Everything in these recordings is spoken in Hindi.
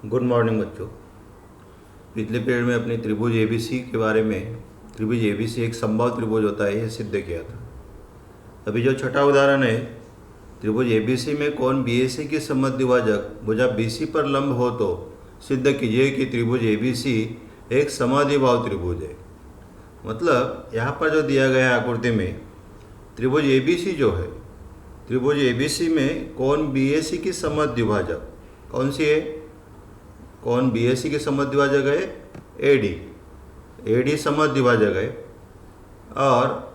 गुड मॉर्निंग बच्चों। पिछले पीरियड में अपनी त्रिभुज एबीसी के बारे में, त्रिभुज एबीसी एक समबाहु त्रिभुज होता है, यह सिद्ध किया था। अभी जो छठा उदाहरण है, त्रिभुज एबीसी में कोण बीएसी की समद्विभाजक भुजा बीसी पर लंब हो तो सिद्ध कीजिए कि त्रिभुज एबीसी एक समद्विबाहु त्रिभुज है। मतलब यहाँ पर जो दिया गया है आकृति में, त्रिभुज एबीसी जो है, त्रिभुज एबीसी में कोण बीएसी की समद्विभाजक कौन सी है? कोण बीएसी की समद्विभाजक है एडी। एडी समद्विभाजक है और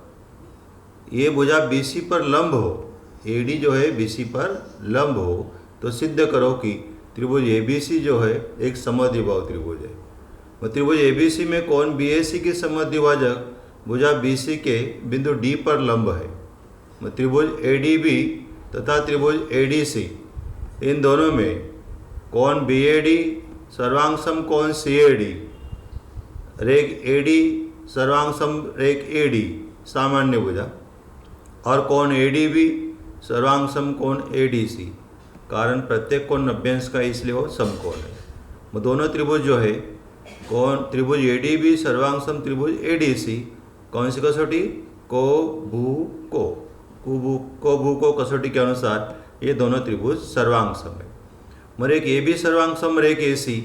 ये भुजा बीसी पर लंब हो, एडी जो है बीसी पर लंब हो तो सिद्ध करो कि त्रिभुज एबीसी जो है एक समद्विबाहु त्रिभुज है। त्रिभुज एबीसी में कोण बीएसी की समद्विभाजक भुजा बीसी के बिंदु डी पर लंब है। त्रिभुज एडीबी तथा त्रिभुज एडीसी, इन दोनों में कोण बीएडी सर्वांग सम कोण सीएडी, रेख एडी सर्वांग सम रेख एडी सामान्य भुजा, और कोण एडीबी सर्वांग सम कोण एडीसी, कारण प्रत्येक कोण 90 अंश का, इसलिए वो समकोण है। वो दोनों त्रिभुज जो है, कोण त्रिभुज एडीबी सर्वांग सम त्रिभुज एडीसी, कौन सी कसौटी? को भू को कसौटी के अनुसार ये दोनों त्रिभुज सर्वांग सम है। रेख ए बी सर्वांग सम रेख एसी,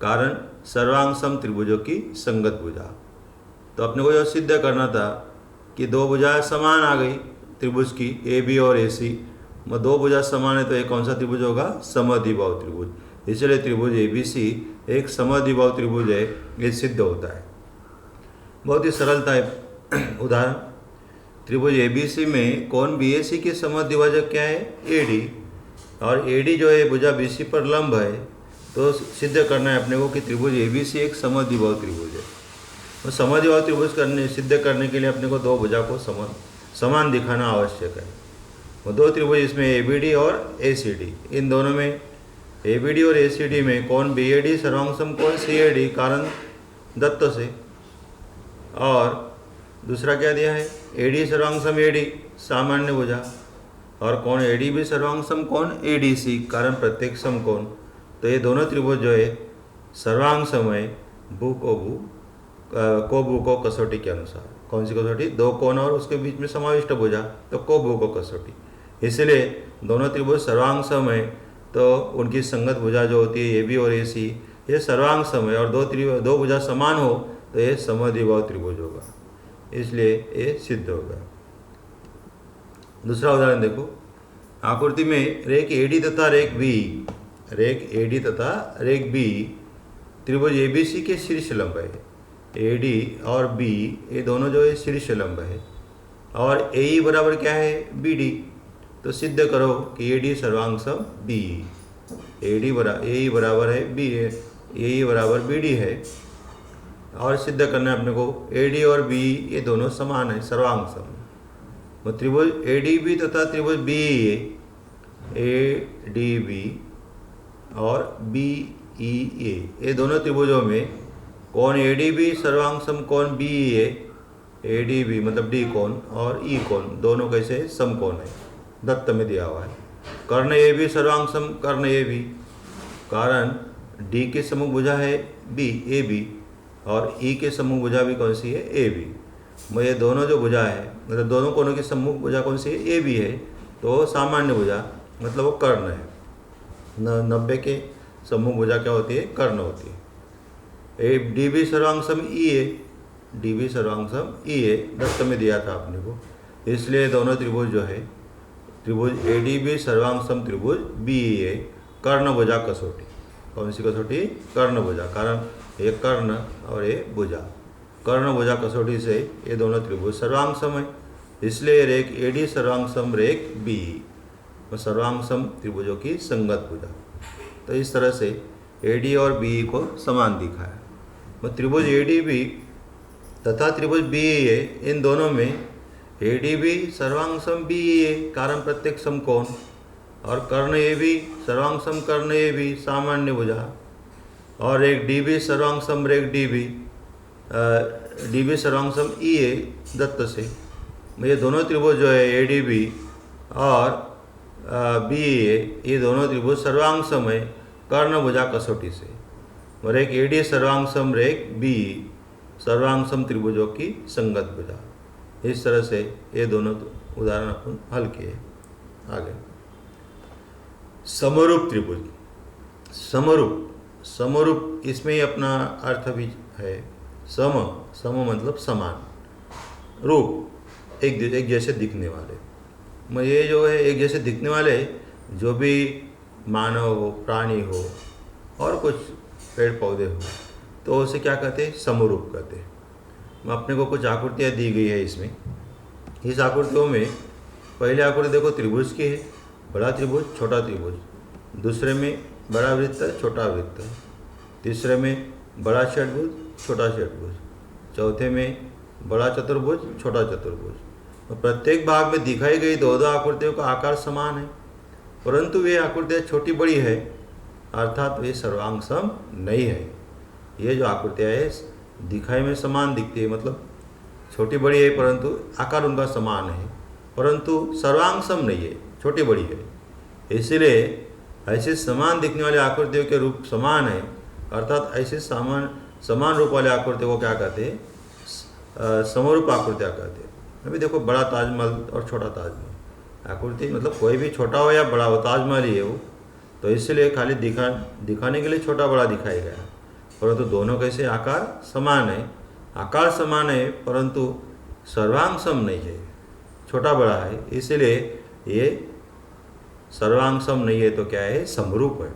कारण सर्वांग सम त्रिभुजों की संगत भुजा। तो अपने को जो सिद्ध करना था कि दो भुजा समान आ गई त्रिभुज की, ए बी और ए सी, दो भुजा समान है तो एक कौन सा त्रिभुज होगा? समद्विबाहु त्रिभुज। इसलिए त्रिभुज एबीसी एक समद्विबाहु त्रिभुज है, ये सिद्ध होता है। बहुत ही सरलता है उदाहरण। त्रिभुज एबीसी में कोण बीएसी की समद्विभाजक क्या है? एडी, और एडी जो है भुजा बीसी पर लंब है, तो सिद्ध करना है अपने को कि त्रिभुज एबीसी एक समद्विबाहु त्रिभुज है। तो समद्विबाहु त्रिभुज सिद्ध करने के लिए अपने को दो भुजा को समान दिखाना आवश्यक है। वो दो त्रिभुज इसमें एबीडी और एसीडी, इन दोनों में एबीडी और एसीडी में कोण बीएडी सर्वांग सम कोण सीएडी, कारण दत्त से, और दूसरा क्या दिया है? एडी सर्वांग सम एडी सामान्य भुजा, और कोण एडी भी सर्वांग सम कोण एडीसी, कारण प्रत्येक समकोण। तो ये दोनों त्रिभुज जो है सर्वांग सम है भू को कसौटी के अनुसार। कौन सी कसौटी? दो कोण और उसके बीच में समाविष्ट भुजा, तो को कसौटी। इसलिए दोनों त्रिभुज सर्वांग सम है, तो उनकी संगत भुजा जो होती है ए बी और ए सी, ये सर्वांग सम है, और दो भुजा समान हो तो ये समद्विबाहु त्रिभुज होगा, इसलिए ये सिद्ध होगा। दूसरा उदाहरण देखो। आकृति में रेख एडी तथा रेख बी त्रिभुज एबीसी के शीर्ष लंब है। एडी और बी ये दोनों जो है शीर्ष लंब है, और ए बराबर क्या है? बीडी। तो सिद्ध करो कि एडी सर्वांग सम बी, ए बराबर है बी, ए बराबर बीडी है, और सिद्ध करना है अपने को एडी और बी ये दोनों समान है, सर्वांग सम। त्रिभुज एडीबी तथा त्रिभुज बीईए, एडीबी और बीईए, ये दोनों त्रिभुजों में कोण एडीबी सर्वांग सम कोण बीईए, एडीबी मतलब डी कोण और ई कोण दोनों कैसे? समकोण है, दत्त में दिया हुआ है। कर्ण ए बी सर्वांग सम कर्ण ए बी, कारण डी के सम्मुख भुजा है बी ए बी, और ई के सम्मुख भुजा भी कौन सी है? A B. ये दोनों जो भुजा है, मतलब दोनों कोणों की सम्मुख भुजा कौन सी है? ए बी है, तो सामान्य भुजा मतलब वो कर्ण है। 90 के सम्मुख भुजा क्या होती है? कर्ण होती है। डी बी सर्वांग सम ई है, डी बी सर्वांग सम ई है, दत्त में दिया था अपने को। इसलिए दोनों त्रिभुज जो है, त्रिभुज ए डी बी सर्वांग सम त्रिभुज बी ई है, कर्ण भुजा कसौटी। कौन सी कसौटी? कर्ण भुजा, कारण ये कर्ण और ये भुजा, कर्ण भुजा कसौटी से ये दोनों त्रिभुज सर्वांग सम है। इसलिए रेख एडी सर्वांग सम रेख बी, सर्वांग सम त्रिभुजों की संगत भुजा। तो इस तरह से एडी और बी को समान दिखाया। त्रिभुज एडीबी तथा त्रिभुज बीईए, इन दोनों में एडीबी सर्वांग सम बीईए, कारण प्रत्येक समकोण, और कर्ण ए बी सर्वांग सम कर्ण ए बी सामान्य भुजा, और एक डीबी सर्वांग सम रेख डीबी, डीबी सर्वांग सम ई ए दत्त से। ये दोनों त्रिभुज जो है एडीबी और बी ए, ये दोनों त्रिभुज सर्वांग सम है, कर्ण भुजा कसौटी से। और एक एडी सर्वांग सम रेख बी सर्वांग सम त्रिभुजों की संगत भुजा। इस तरह से ये दोनों उदाहरण अपन हल किए। आगे समरूप त्रिभुज। समरूप इसमें ही अपना अर्थ भी है। सम मतलब समान, रूप एक जैसे दिखने वाले। ये जो है एक जैसे दिखने वाले, जो भी मानव हो, प्राणी हो और कुछ पेड़ पौधे हो, तो उसे क्या कहते हैं? समरूप कहते हैं। अपने को कुछ आकृतियाँ दी गई है इसमें। इस आकृतियों में पहले आकृति देखो त्रिभुज की है, बड़ा त्रिभुज छोटा त्रिभुज। दूसरे में बड़ा वृत्त छोटा वृत्त। तीसरे में बड़ा षटभुज छोटा षटभुज। चौथे में बड़ा चतुर्भुज छोटा चतुर्भुज। प्रत्येक भाग में दिखाई गई दो आकृतियों का आकार समान है, परंतु वे आकृतियाँ छोटी बड़ी है, अर्थात वे सर्वांग सम नहीं है। ये जो आकृतियाँ है दिखाई में समान दिखती है, मतलब छोटी बड़ी है परंतु आकार उनका समान है, परंतु सर्वांग सम नहीं है, छोटी बड़ी है। इसलिए ऐसे समान दिखने वाले आकृतियों के रूप समान है, अर्थात ऐसे समान रूप वाले आकृतियों को क्या कहते हैं? समरूप आकृतियाँ कहते हैं। अभी देखो बड़ा ताजमहल और छोटा ताजमहल, आकृति मतलब कोई भी छोटा हो या बड़ा हो, ताजमहल ही है वो, तो इसलिए खाली दिखाने के लिए छोटा बड़ा दिखाया गया, परंतु दोनों कैसे आकार समान है। आकार समान है परंतु सर्वांग सम नहीं है, छोटा बड़ा है, इसलिए ये सर्वांग सम नहीं है, तो क्या है? समरूप है।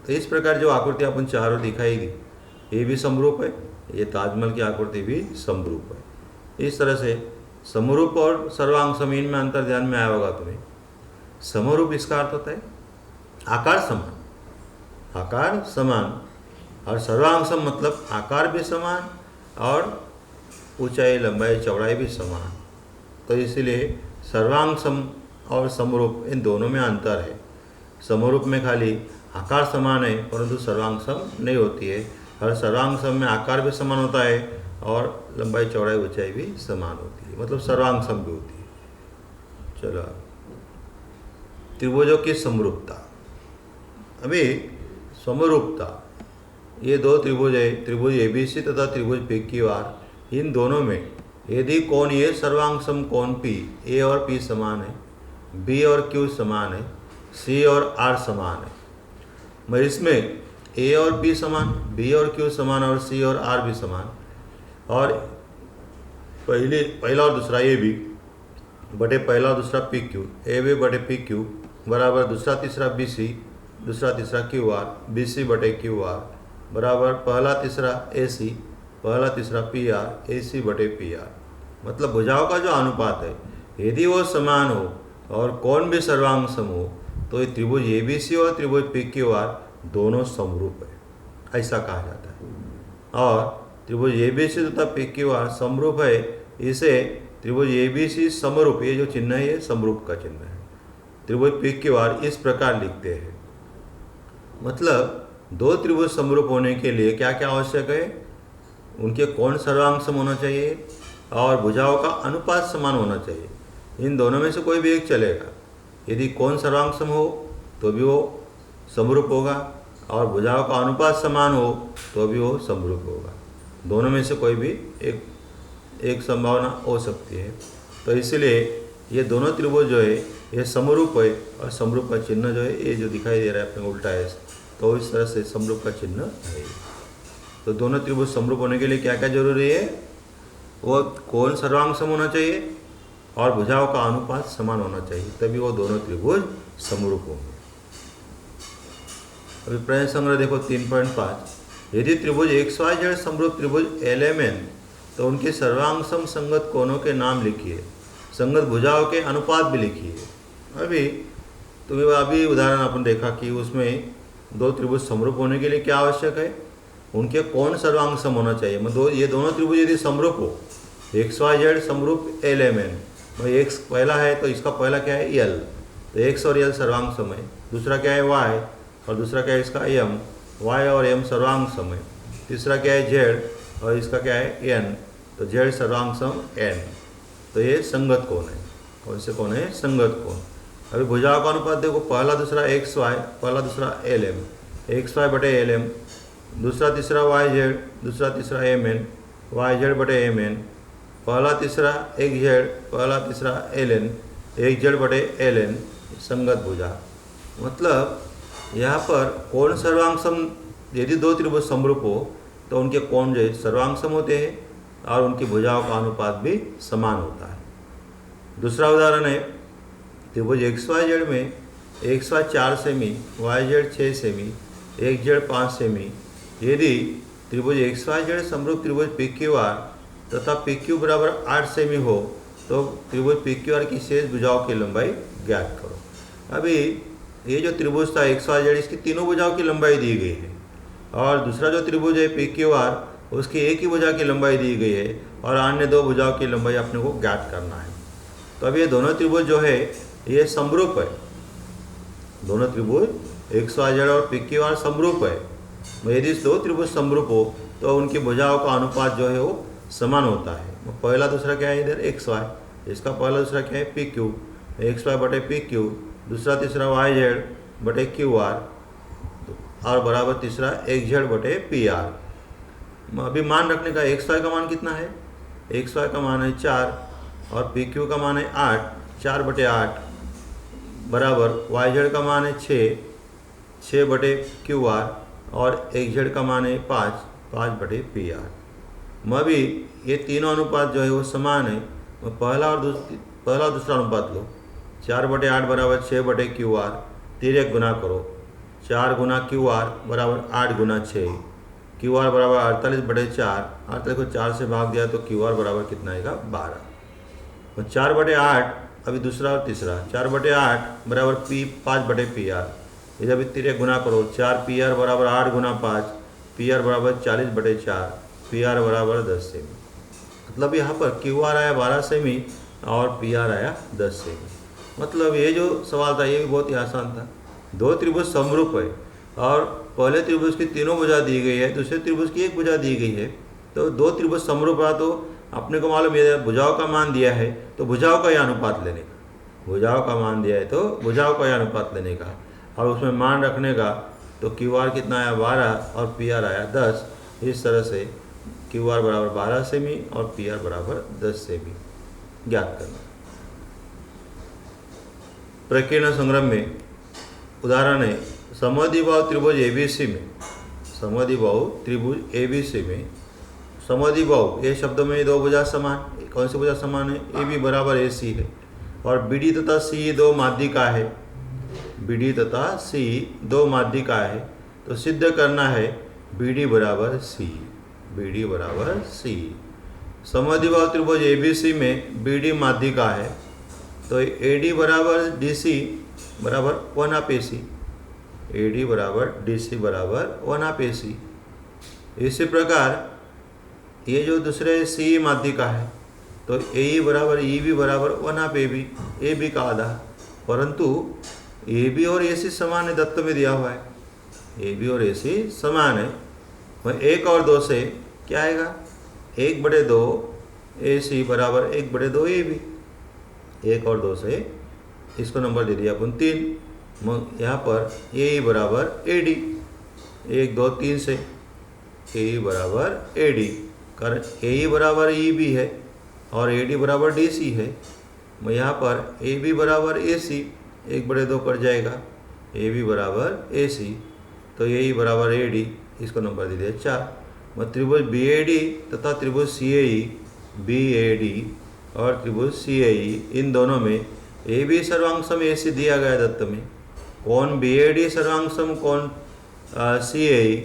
तो इस प्रकार जो आकृति अपन चारों दिखाएगी ये भी समरूप है, ये ताजमहल की आकृति भी समरूप है। इस तरह से समरूप और सर्वांग सम, इनमें अंतर ध्यान में आया होगा तुम्हें। समरूप इसका अर्थ होता है आकार समान, और सर्वांग सम मतलब आकार भी समान और ऊंचाई लंबाई चौड़ाई भी समान। तो इसलिए सर्वांग सम और समरूप इन दोनों में अंतर है। समरूप में खाली आकार समान है परंतु सर्वांग सम नहीं होती है, और सर्वांग सम में आकार भी समान होता है और लंबाई चौड़ाई ऊंचाई भी समान होती है, मतलब सर्वांग सम भी होती है। चलो त्रिभुजों की समरूपता। अभी समरूपता, ये दो त्रिभुज है, त्रिभुज ABC तथा त्रिभुज PQR। इन दोनों में यदि कोण A सर्वांग सम कोण P, A और P समान है, B और Q समान है, C और R समान है, मगर इसमें A और P समान, B और Q समान और C और R भी समान, और पहला और दूसरा AB बटे पहला और दूसरा PQ, AB बटे PQ बराबर दूसरा तीसरा BC, दूसरा तीसरा QR, BC बटे QR बराबर पहला तीसरा AC, पहला तीसरा PR, AC बटे PR। मतलब भुजाओं का जो अनुपात है यदि वो समान हो और कोण भी सर्वांग सम हो, तो ये त्रिभुज ABC और त्रिभुज PQR दोनों समरूप है, ऐसा कहा जाता है। और त्रिभुज ABC तथा PQR समरूप है, इसे त्रिभुज ABC समरूप, ये जो चिन्ह है ये समरूप का चिन्ह है। त्रिभुज PQR इस प्रकार लिखते हैं। मतलब दो त्रिभुज समरूप होने के लिए क्या क्या आवश्यक है? उनके कोण सर्वांग सम होना चाहिए और भुजाओं का अनुपात समान होना चाहिए। इन दोनों में से कोई भी एक चलेगा। यदि कोण सर्वांग सम हो तो भी वो समरूप होगा, और भुजाओं का अनुपात समान हो तो भी वो समरूप होगा। दोनों में से कोई भी एक संभावना हो सकती है। तो इसलिए ये दोनों त्रिभुज जो है ये समरूप है, और समरूप का चिन्ह जो है ये जो दिखाई दे रहा है अपने उल्टा है, तो इस तरह से समरूप का चिन्ह है। तो दोनों त्रिभुज समरूप होने के लिए क्या क्या जरूरी है? वो कोण सर्वांग सम होना चाहिए और भुजाओं का अनुपात समान होना चाहिए, तभी वो दोनों त्रिभुज समरूप होंगे। अभी प्रश्न संग्रह देखो 3.5। यदि त्रिभुज XYZ समरूप त्रिभुज LMN, तो उनके सर्वांग सम संगत कोणों के नाम लिखिए, संगत भुजाओं के अनुपात भी लिखिए। अभी उदाहरण अपन देखा कि उसमें दो त्रिभुज समरूप होने के लिए क्या आवश्यक है? उनके कोण सर्वांग सम होना चाहिए। मतलब ये दोनों त्रिभुज यदि समरूप हो, XYZ समरूप LMN, X पहला है तो इसका पहला क्या है? L, तो X और L सर्वांग सम है। दूसरा क्या है? Y, और दूसरा क्या है इसका? M, Y और M सर्वांग सम है। तीसरा क्या है? Z, और इसका क्या है? N, तो Z सर्वांग सम N, तो ये संगत कोण है। कौन से कोण है? संगत कोण। अभी भुजाओं का अनुपात देखो, पहला दूसरा XY, पहला दूसरा LM, एक्स वाई बटे एल एम, दूसरा तीसरा वाई जेड, दूसरा तीसरा एम एन, वाई जेड बटे एम एन, पहला तीसरा एक जेड, पहला तीसरा एल एन, एक जेड बटे एल एन, संगत भुजा। मतलब यहाँ पर कोण सर्वांग सम, यदि दो त्रिभुज समरूप हो तो उनके कोण जो सर्वांग सम होते हैं और उनकी भुजाओं का अनुपात भी समान होता है। दूसरा उदाहरण है त्रिभुज एक्स वाई जेड में एक्स वाई 4 सेमी, वाई जेड 6 सेमी, एक जेड 5 सेमी। यदि त्रिभुज एक्स वाई जेड समरूप त्रिभुज पी क्यू आर तथा पी क्यू बराबर 8 सेमी हो तो त्रिभुज पी क्यू आर की शेष भुजाओं की लंबाई ज्ञात करो। अभी ये जो त्रिभुज था एक्स वाई जेड, इसकी तीनों भुजाओं की लंबाई दी गई है और दूसरा जो त्रिभुज है पी क्यू आर उसकी एक ही भुजा की लंबाई दी गई है और अन्य दो भुजाओं की लंबाई अपने को ज्ञात करना है। तो अब ये दोनों त्रिभुज जो है ये समरूप है, दोनों त्रिभुज एक्स वाई जेड और पी क्यू आर समरूप है। यदि दो त्रिभुज समरूप हो तो उनकी भुजाओं का अनुपात जो है वो समान होता है। पहला दूसरा क्या है इधर एक्स वाई, इसका पहला दूसरा क्या है पी क्यू, एक्स वाई बटे पी क्यू, दूसरा तीसरा वाई जेड बटे क्यू आर और बराबर तीसरा एक जेड बटे पी आर। अभी मान रखने का एक्स वाई का मान कितना है, एक्स वाई का मान है 4 और पी क्यू का मान है 8, 4 बटे 8 बराबर वाई जेड का मान है 6 बटे क्यू आर और एक जेड का मान है 5 बटे पी आर। अभी ये तीनों अनुपात जो है वो समान है। पहला और दूसरा अनुपात लो, 4 बटे 8 बराबर 6 बटे क्यू आर, तिरक गुना करो, 4 गुना क्यू आर बराबर 8 गुना 6, क्यू आर बराबर 48 बटे 4, 48 को 4 से भाग दिया तो क्यू आर बराबर कितना आएगा 12। 4 बटे 8, अभी दूसरा और तीसरा, 4 बटे 8 बराबर 5 बटे पी आर, इधर भी तिरक गुना करो, 4 पी आर बराबर 8 गुना 5, पी आर बराबर 40 बटे 4, पी आर बराबर 10 सेमी। मतलब यहाँ पर क्यू आर आया 12 सेमी और पी आर आया 10 सेमी। मतलब ये जो सवाल था ये भी बहुत ही आसान था। दो त्रिभुज समरूप है और पहले त्रिभुज की तीनों भुजा दी गई है, दूसरे त्रिभुज की एक भुजा दी गई है। तो दो त्रिभुज समरूप है तो अपने को मालूम है भुजाओं का मान दिया है तो भुजाओं का ही अनुपात लेने का, भुजाओं का मान दिया है तो भुजाओं का ही अनुपात लेने का और उसमें मान रखने का। तो क्यू आर कितना आया 12 और पी आर आया 10। इस तरह से क्यू आर बराबर 12 सेमी और पी आर बराबर 10 सेमी ज्ञात करना। प्रकीर्ण संग्रह में उदाहरण है समद्विबाहु त्रिभुज एबीसी में, समद्विबाहु त्रिभुज एबीसी में, समद्विबाहु ये शब्दों में दो भुजा समान, कौन सी भुजा समान है, ए बी बराबर ए सी है और बी डी तथा सी दो माध्यिका है, बी डी तथा सी दो माध्यिका है। तो सिद्ध करना है बी डी बराबर सी, बी डी बराबर सी। समद्विबाहु त्रिभुज एबीसी में बी डी माध्यिका है तो ए डी बराबर डी सी बराबर 1/AC, ए डी बराबर डी सी बराबर 1/AC। इसी प्रकार ये जो दूसरे सी माध्यिका है तो ए बराबर ई बी बराबर 1/AB, ए बी का आधा, परंतु ए बी और ए सी समान है, दत्त में दिया हुआ है ए बी और ए सी समान है। वह 1 और 2 से क्या आएगा 1/2 ए सी बराबर 1/2 ए बी, 1 और 2 से इसको नंबर दे दिया अपन 3। यहाँ पर ए बराबर ए डी, 1 2 3 से ए बराबर ए डी, कारण ए बराबर ई बी है और ए डी बराबर डी सी है। यहाँ पर ए बी बराबर ए सी 1/2 कट जाएगा, ए बी बराबर ए सी तो ए बराबर ए डी, इसको नंबर दे दिया 4। त्रिभुज बी ए डी तथा त्रिभुज सी ए ई, बी ए डी और त्रिभुज सी ए ई, इन दोनों में ए बी सर्वांगसम ए सी दिया गया दत्त में, कौन बी ए डी सर्वांगसम कौन सी ए ई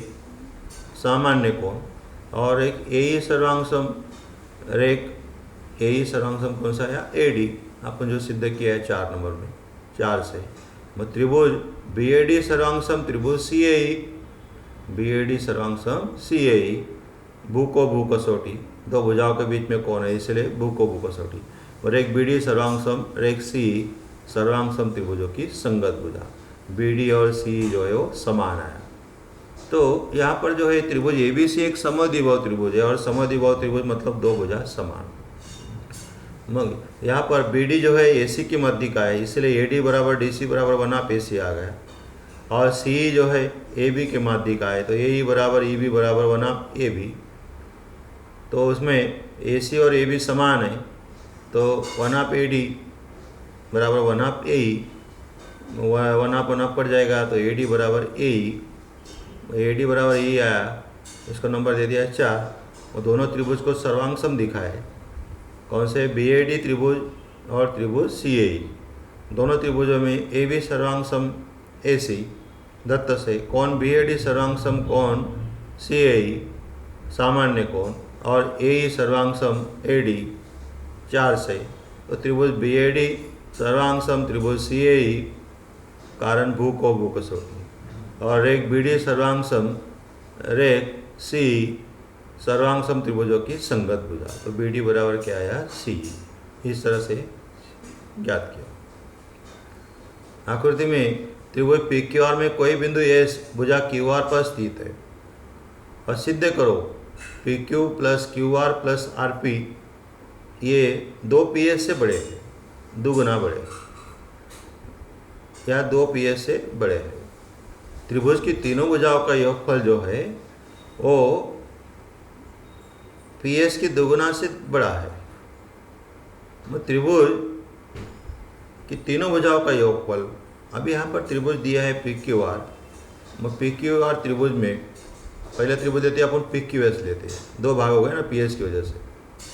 सामान्य कोण और एक ए ई सर्वांगसम, एक ए ई सर्वांगसम कौन सा है ए डी, अपन जो सिद्ध किया है 4 नंबर में 4 से। त्रिभुज बी ए डी सर्वांगसम त्रिभुज सी ए ई, बी ए डी सर्वांगसम सी ए ई, भू को भू कसौटी, दो भुजाओं के बीच में कौन है इसलिए भू को भू कसौटी, और एक बी डी सर्वांगसम और एक सी सर्वांगसम त्रिभुजों की संगत भुजा, बी डी और सी जो है वो समान आया। तो यहाँ पर जो है त्रिभुज ए बी सी एक समद्विबाहु त्रिभुज है और समद्विबाहु त्रिभुज मतलब दो भुजा समान। मग यहाँ पर बी डी जो है ए सी की माध्यिका है इसलिए ए डी बराबर डी सी बराबर 1/AC आ गया और सी जो है ए बी के माध्य का है, तो ए बराबर ई बी बराबर 1/2 ए बी। तो उसमें ए सी और ए बी समान है, तो 1/2 ए डी बराबर 1/2 ए ई, 1/2 पड़ जाएगा, तो ए डी बराबर ए डी बराबर ए आया, इसको नंबर दे दिया 4। और दोनों त्रिभुज को सर्वांग सम दिखाए, कौन से, बी ए डी त्रिभुज और त्रिभुज सी ए ई। दोनों त्रिभुजों में ए बी सर्वांग सम ए सी दत्त से, कौन बी ए डी सर्वांग सम कौन सी ए ई सामान्य कोण, और ए ई सर्वांग सम ए डी 4 से। तो त्रिभुज बी ए डी सर्वांग सम त्रिभुज सी ए ई कारण भू को भू कसौटी, और रेख बी डी सर्वांग सम रेख सी सर्वांग सम त्रिभुजों की संगत भुजा। तो बी डी बराबर क्या आया, सी। इस तरह से ज्ञात किया। आकृति में त्रिभुज पी क्यू आर में कोई बिंदु एस भुजा क्यू आर पर स्थित है, और सिद्ध करो P Q plus Q R plus R P ये 2 पी एस से बड़े हैं, 2 गुना बड़े, या 2 पी एस से बड़े हैं। त्रिभुज की तीनों भुजाओं का योगफल जो है वो पी एस की 2 गुना से बड़ा है। त्रिभुज कि तीनों भुजाओं का योगफल, अब यहाँ पर त्रिभुज दिया है P Q are. P Q are त्रिभुज में पहले त्रिभुज देते हैं अपन पी क्यू एस लेते हैं, 2 भाग हो गए ना पी एस की वजह से।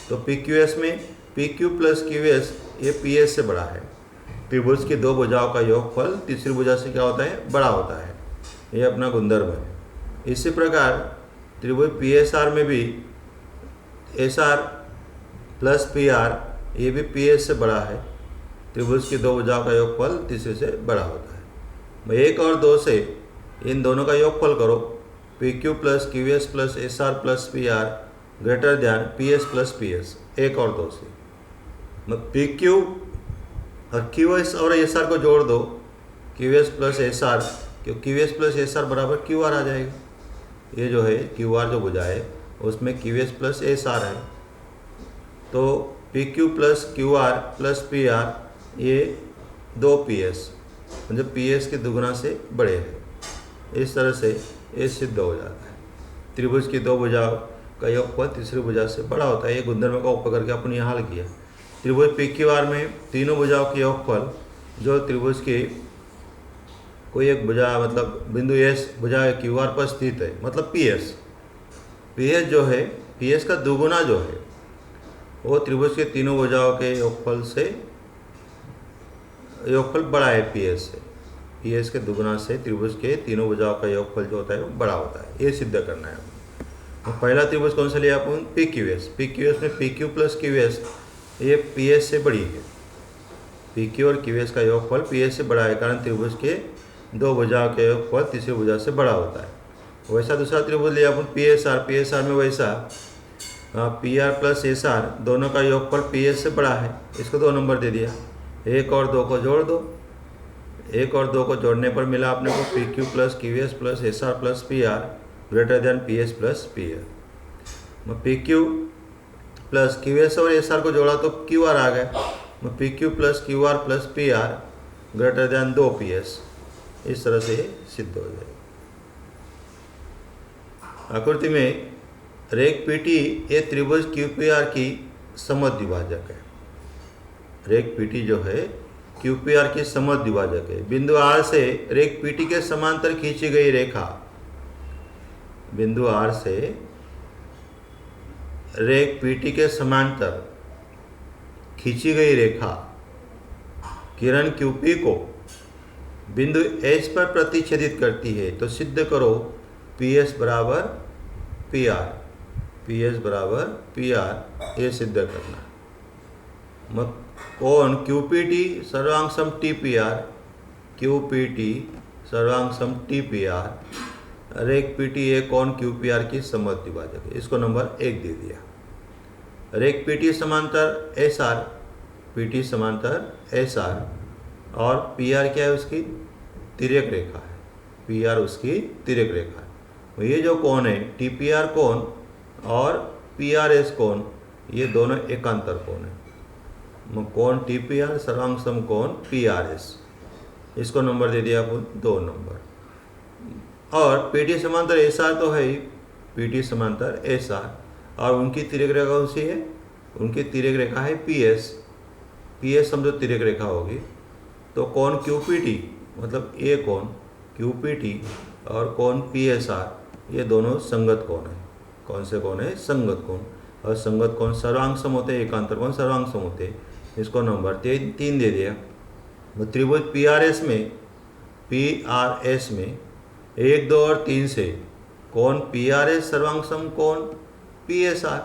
तो पी क्यू एस में P Q plus Q S ये पी एस से बड़ा है। त्रिभुज की 2 भुजाओं का योगफल तीसरी भुजा से क्या होता है, बड़ा होता है। ये अपना गुणधर्म है। इसी प्रकार त्रिभुज पी एस आर में भी S R plus P R ये भी पी एस से बड़ा है। त्रिभुज की 2 भुजाओं का योगफल तीसरे से बड़ा होता है। 1 और 2 से इन दोनों का योगफल करो, P Q plus Q S plus S are plus P R greater than P S plus P S. 1 और 2 से पी क्यू और क्यू एस और एस आर को जोड़ दो, Q S plus S are, Q S plus S are बराबर क्यू आर आ जाएगा। ये जो है क्यू आर जो भुजा है उसमें Q S plus S are है, तो P Q plus Q R plus P R ये 2 पी एस, मतलब पी एस के 2 गुना से बड़े हैं। इस तरह से ये सिद्ध हो जाता है। त्रिभुज की 2 भुजाओं का योगफल तीसरी भुजा से बड़ा होता है। ये गुणधर्म का उपयोग करके अपन यहाँ हल किया। त्रिभुज पी क्यू आर में तीनों भुजाओं के योगफल जो त्रिभुज के कोई एक भुजा मतलब बिंदु एस भुजा क्यू आर पर स्थित है, मतलब पी एस जो है पी एस का 2 गुना जो है वो त्रिभुज के तीनों भुजाओं के योगफल से योगफल बड़ा है पी एस से। पी एस के 2 गुना से त्रिभुज के तीनों भुजाओं का योगफल जो होता है वो बड़ा होता है। ये सिद्ध करना है। तो पहला त्रिभुज कौन सा लिया अपन, P Q S. P Q S में P Q plus Q S ये पी एस से बड़ी है। पी क्यू और क्यू एस का योगफल पी एस से बड़ा है, कारण त्रिभुज के 2 भुजाओं के योगफल तीसरी भुजा से बड़ा होता है। वैसा दूसरा त्रिभुज लिया अपन P S R. P S R में वैसा P R plus S R दोनों का योगफल पी एस से बड़ा है, इसको 2 नंबर दे दिया। 1 और 2 को जोड़ दो, 1 और 2 को जोड़ने पर मिला अपने को P Q plus Q S plus S are plus P R greater than P S plus P R. P Q plus Q S और एस आर को जोड़ा तो क्यू आर आ गया। P Q plus Q R plus P R greater than 2 P S. इस तरह से सिद्ध हो जाएगा। आकृति में रेख पी टी ये त्रिभुज क्यू पी आर की समद्विभाजक है। रेख पी टी जो है क्यू पी आर की समद्विभाजक है। बिंदु आर से रेख पी टी के समांतर खींची गई रेखा, बिंदु आर से रेख पी टी के समांतर खींची गई रेखा किरण क्यू पी को बिंदु एच पर प्रतिच्छेदित करती है। तो सिद्ध करो पी एस बराबर पी आर, पी एस बराबर पी आर, ये सिद्ध करना। कोण क्यू पी टी सर्वांग सम T P R, Q P T सर्वांग सम टी पी आर, रेख पी टी ये कोण क्यू पी आर की समद्विभाजक है, इसको नंबर 1 दे दिया। रेख पी टी समांतर एस आर, पी टी समांतर एस आर, और पी आर क्या है उसकी तिर्यक रेखा है, पी आर उसकी तिर्यक रेखा है। ये जो कोण है टी पी आर कोण और पी आर एस कोण ये दोनों एकांतर कोण है। कोण टी पी आर सर्वांग सम कोण पी आर एस, इसको नंबर दे दिया अपन 2 नंबर। और पी टी समांतर एस आर तो है ही, पी टी समांतर एस आर, और उनकी तिर्यक रेखा कौन सी है, उनकी तिर्यक रेखा है पी एस। पी एस समझो तिर्यक रेखा होगी, तो कोण क्यू पी टी मतलब ये कोण क्यू पी टी और कोण पी एस आर ये दोनों संगत कोण है। कौन से कोण है, संगत कोण। और संगत कोण सर्वांग सम होते हैं, एकांतर कोण सर्वांग सम होते हैं। इसको नंबर 3 दे दिया। वो त्रिभुज पी आर एस में 1, 2 और 3 से कोण पी आर एस सर्वांग सम कोण पी एस आर,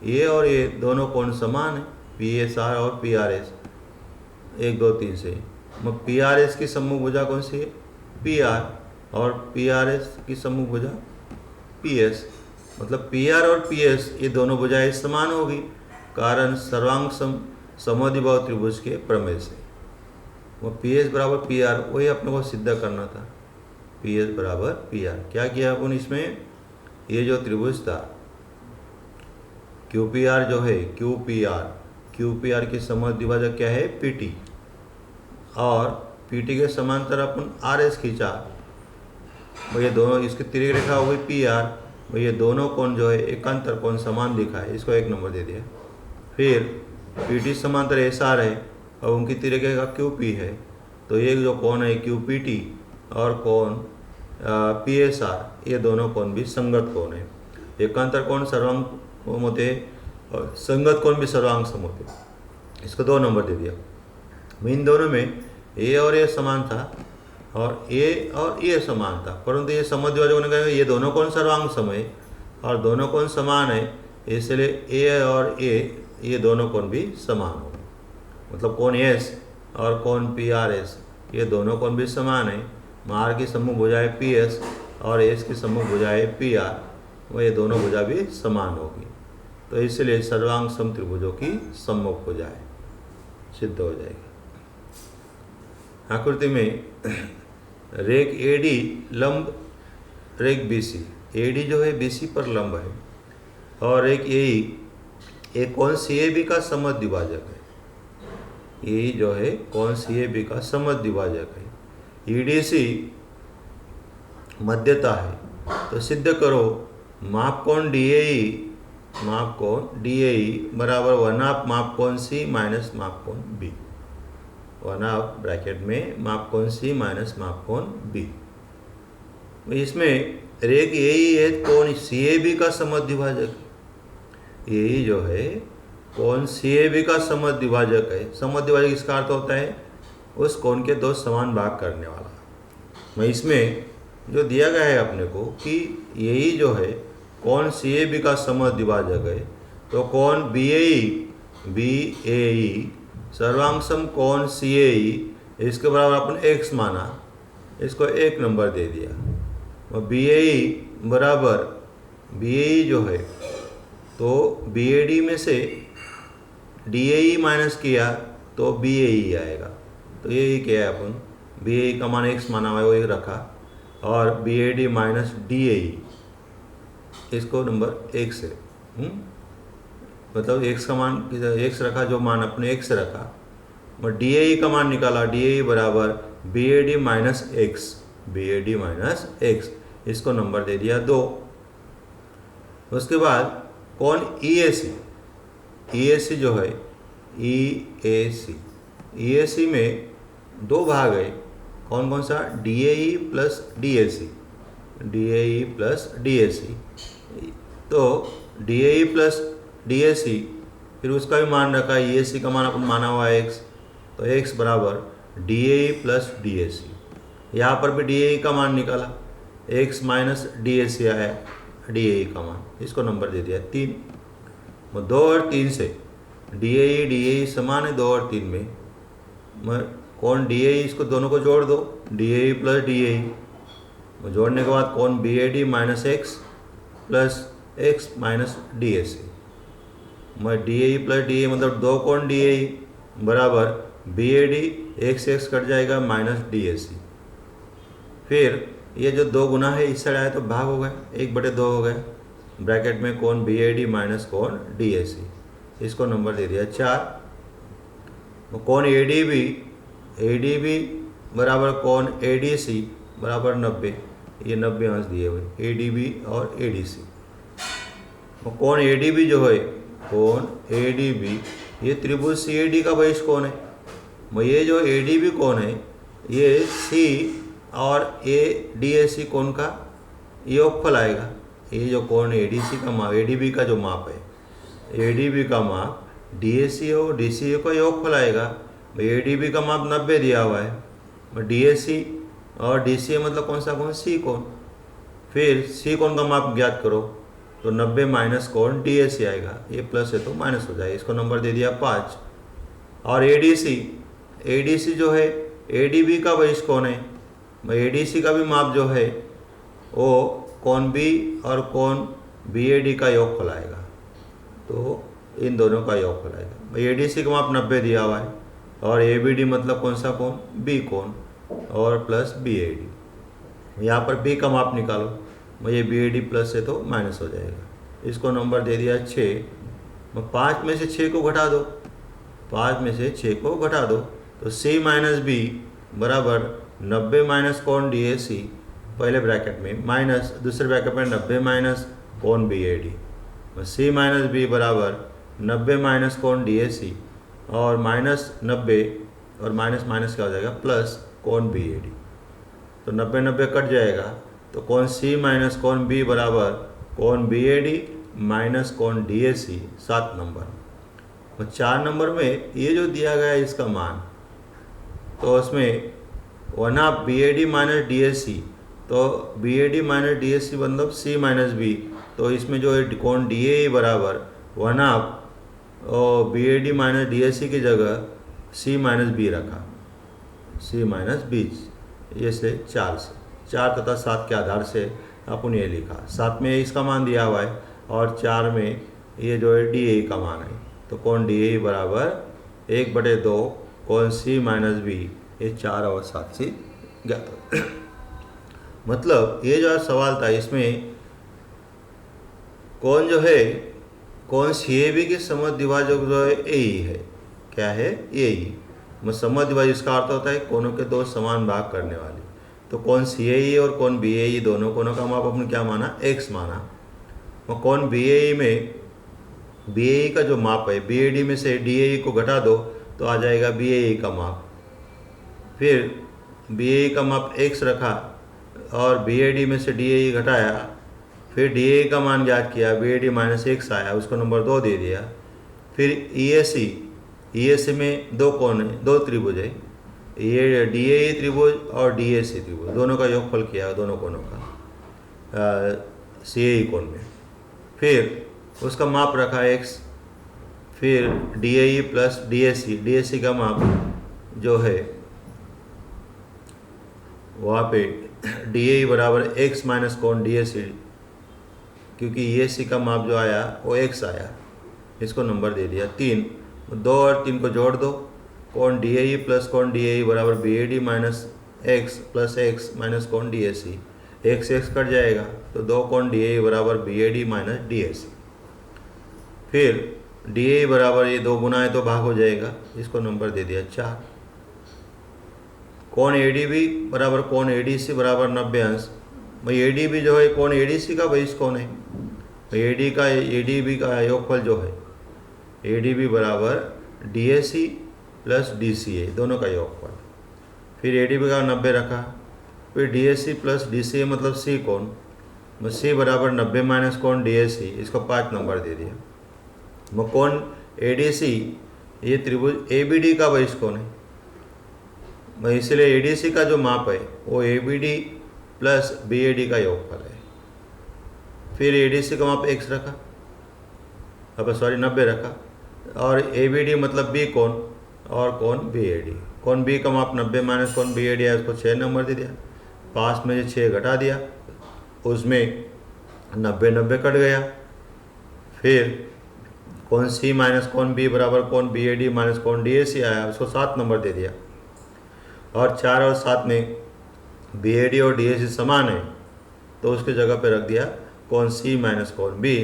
ये और ये दोनों कोण समान है, पी एस आर और पी आर एस 1, 2, 3 से। पी आर एस की सम्मुख भुजा कौन सी है, पी आर, और पी आर एस की सम्मुख भुजा पी एस, मतलब पी आर और पी एस ये दोनों भुजाएं समान होगी, कारण सर्वांग समद्विबाहु त्रिभुज के प्रमेय से। वो पी एस बराबर पी आर वही अपने को सिद्ध करना था, पी एस बराबर पी आर। क्या किया अपन इसमें, ये जो त्रिभुज था क्यू पी आर जो है, क्यू पी आर की समद्विभाजक क्या है, पी टी, और पी टी के समांतर अपन आर एस खींचा, वो ये दोनों इसकी तिर्यक रेखा हो गई पी आर, वो ये दोनों कोण जो है एकांतर कोण समान दिखा है, इसको 1 नंबर दे दिया। फिर पी टी समांतर एस आर है और उनकी तिर्यक रेखा क्यू पी है, तो ये जो कोण है क्यू पी टी और कोण पी एस आर ये दोनों कोण भी संगत कोण है। एकांतर कोण सर्वांग होते और संगत कोण भी सर्वांग सम होते, इसको 2 नंबर दे दिया। इन दोनों में ए और ए समान था और ए और ए समान था, परंतु ये समद्विभाजकों ने कहा ये दोनों कोण सर्वांग सम है और दोनों कोण समान है, इसलिए ए और ए ये दोनों कोण भी समान हो, मतलब कोण एस और कोण पी आर एस ये दोनों कोण भी समान है। आर की सम्मुख भुजा है पी एस और एस की सम्मुख भुजा है पी आर, वो ये दोनों भुजा भी समान होगी, तो इसलिए सर्वांग सम त्रिभुजों की सम्मुख भुजाएं सिद्ध हो जाएगी। आकृति में रेख ए डी लंब रेख बी सी, ए डी जो है बी सी पर लंब है, और रेख ए ई कोण सी ए बी का समद्विभाजक है, ए जो है कोण सी ए बी का समद्विभाजक है। ई डी सी मध्यता है, तो सिद्ध करो माप कोण डी ए ई बराबर 1/2 माप कोण सी माइनस माप कोण बी, 1/2 ब्रैकेट में माप कोण सी माइनस माप कोण बी। इसमें रेख ए ई है कोण सी ए बी का समद्विभाजक, ए ई जो है कोण सी ए बी का समद्विभाजक है। समद्विभाजक इसका अर्थ होता है उस कोण के 2 समान भाग करने वाला। मैं इसमें जो दिया गया है अपने को कि ए ई जो है कोण सी ए बी का समद्विभाजक है, तो कोण बी ए ई सर्वांग सम कोण सी ए ई इसके बराबर अपन x माना, इसको 1 नंबर दे दिया। और बी ए ई बराबर बी ए ई जो है, तो बी ए डी में से डी ए ई माइनस किया तो बी ए ई आएगा, तो ये क्या है अपन बी ए ई का मान x माना हुआ है वो 1 रखा, और B A D minus D A E इसको नंबर 1 से मतलब x का मान x रखा, जो मान अपने x रखा, और डी ए ई का मान निकाला, डी ए ई बराबर B A D minus X, इसको नंबर दे दिया 2। उसके बाद कोण ई ए सी जो है ई ए सी में 2 भाग है, कौन कौन सा, D A E plus D A C, तो D A E plus D A C, फिर उसका भी मान रखा है, ई ए सी का मान अपन माना हुआ है x, तो x बराबर D A E plus D A C. यहाँ पर भी डी ए ई का मान निकाला, x माइनस डी ए सी आया डी ए ई का मान, इसको नंबर दे दिया 3। 2 और 3 से डी ए ई समान है 2 और 3 में, कौन डी ए ई इसको दोनों को जोड़ दो, D A E plus D A E, जोड़ने के बाद कौन B A D minus X plus X minus D A C, D A E plus D A मतलब 2 कोण डी ए ई बराबर B A D X cut जाएगा माइनस डी ए सी। फिर ये जो 2 गुना है इस साइड आया तो भाग हो गया, 1/2 हो गया, ब्रैकेट में कोण बी ए डी माइनस कोण डी ए सी, इसको नंबर दे दिया 4। कोण ए डी बी बराबर कोण ए डी सी बराबर 90, ये 90 अंश दिए हुए ADB और ADC। और कोण ADB जो है, कोण ADB ये त्रिभुज CAD का बहिष्कोण है। ये जो ADB कोण है ये C और ADAC कोण का योगफल आएगा। ये जो कोण ADC का माप, ADB का जो माप है, ADB का माप DAC और DCA का योगफल आएगा। ADB का माप 90 दिया हुआ है, DAC और DCA मतलब कौन सा कोण, C कोण। फिर C कोण का माप ज्ञात करो तो 90 माइनस कोण DAC आएगा। ये प्लस है तो माइनस हो जाएगा, इसको नंबर दे दिया 5। और ADC जो है ADB का बहिष्कोण है। ADC का भी माप जो है वो कोण B और कोण BAD का योगफल आएगा, तो इन दोनों का योगफल आएगा। ADC का माप 90 दिया हुआ है और ABD मतलब कौन सा कोण, B कोण और प्लस BAD। यहाँ पर B का माप निकालो, ये BAD प्लस है तो माइनस हो जाएगा। इसको नंबर दे दिया 6। 5 में से 6 को घटा दो, 5 में से 6 को घटा दो तो C माइनस B बराबर 90 माइनस कोण DAC पहले ब्रैकेट में माइनस दूसरे ब्रैकेट में 90 माइनस कोण BAD। C माइनस B बराबर 90 माइनस कोण DAC और माइनस 90 और माइनस माइनस क्या हो जाएगा, प्लस कोण BAD। तो 90 कट जाएगा तो कोण C माइनस कोण B बराबर कोण BAD माइनस कोण DAC 7 नंबर। 4 नंबर में ये जो दिया गया है इसका मान, तो उसमें 1/2 BAD माइनस DAC, तो BAD माइनस DAC मतलब C माइनस B, तो इसमें जो है कोण DAE बराबर 1/2 और BAD माइनस DAC की जगह C माइनस B रखा, C माइनस B ये से 4 तथा 7 के आधार से अपन ये लिखा। 7 में इसका मान दिया हुआ है और 4 में ये जो है DAE का मान है, तो कोण DAE बराबर 1/2 कोण C माइनस B, ये 4 और 7 से ज्ञात हो। मतलब ये जो सवाल था इसमें कोण जो है, कोण CAB के समद्विभाजक जो है AE है, क्या है, AE। समद्विभाजक इसका अर्थ होता है कोणों के दो समान भाग करने वाली। तो कोण CAE और कोण BAE दोनों कोणों का माप आपने क्या माना, x माना। और कोण BAE में BAE का जो माप है, BAD में से DAE को घटा दो तो आ जाएगा BAE का माप। फिर BAE का माप x रखा और BAD में से DAE घटाया, फिर DAE का मान ज्ञात किया, BAD माइनस x आया, उसको नंबर 2 दे दिया। फिर EAC में दो कोण है, दो त्रिभुज है, ये DAE त्रिभुज और DAC त्रिभुज, दोनों का योगफल किया दोनों कोणों का CAE कोण में। फिर उसका माप रखा x, फिर DAE प्लस DAC का माप जो है वहाँ पे DAE बराबर x माइनस कोण DAC, क्योंकि EAC का माप जो आया वो x आया, इसको नंबर दे दिया 3। 2 और 3 को जोड़ दो, कोण DAE प्लस कोण DAE बराबर BAD minus x plus x minus कोण DAC, x कट जाएगा तो 2 कोण DAE बराबर BAD माइनस DAC। फिर DAE बराबर ये 2 गुना है तो भाग हो जाएगा, इसको नंबर दे दिया 4। कोण ADB बराबर कोण ADC बराबर 90 अंश। ADB जो है कोण ADC का बहिष्कोण है, ADB का योगफल जो है ADB बराबर DAC प्लस DCA दोनों का योगफल। फिर ADB का 90 रखा, फिर DAC प्लस DCA मतलब C कोण, C बराबर 90 माइनस कोण DAC, इसको 5 नंबर दे दिया। कोण ADC ये त्रिभुज ABD का बहिष्कोण है, इसलिए ADC का जो माप है वो ABD प्लस BAD का योगफल है। फिर ADC का माप x रखा, 90 रखा, और ABD मतलब B कोण और कोण BAD। कोण B का माप 90 माइनस कोण BAD है, उसको 6 नंबर दे दिया। 5 में से 6 घटा दिया, उसमें 90 कट गया। फिर कोण C माइनस कोण B बराबर कोण BAD माइनस कोण DAC आया, उसको 7 नंबर दे दिया। और 4 और 7 में BAD और DAC समान है तो उसकी जगह पे रख दिया कोण C माइनस कोण B।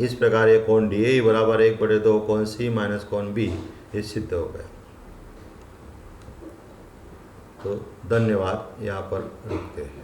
इस प्रकार ये कोण DAE बराबर 1/2 कोण C माइनस कोण B ये सिद्ध हो गया। तो धन्यवाद, यहाँ पर रुकते हैं।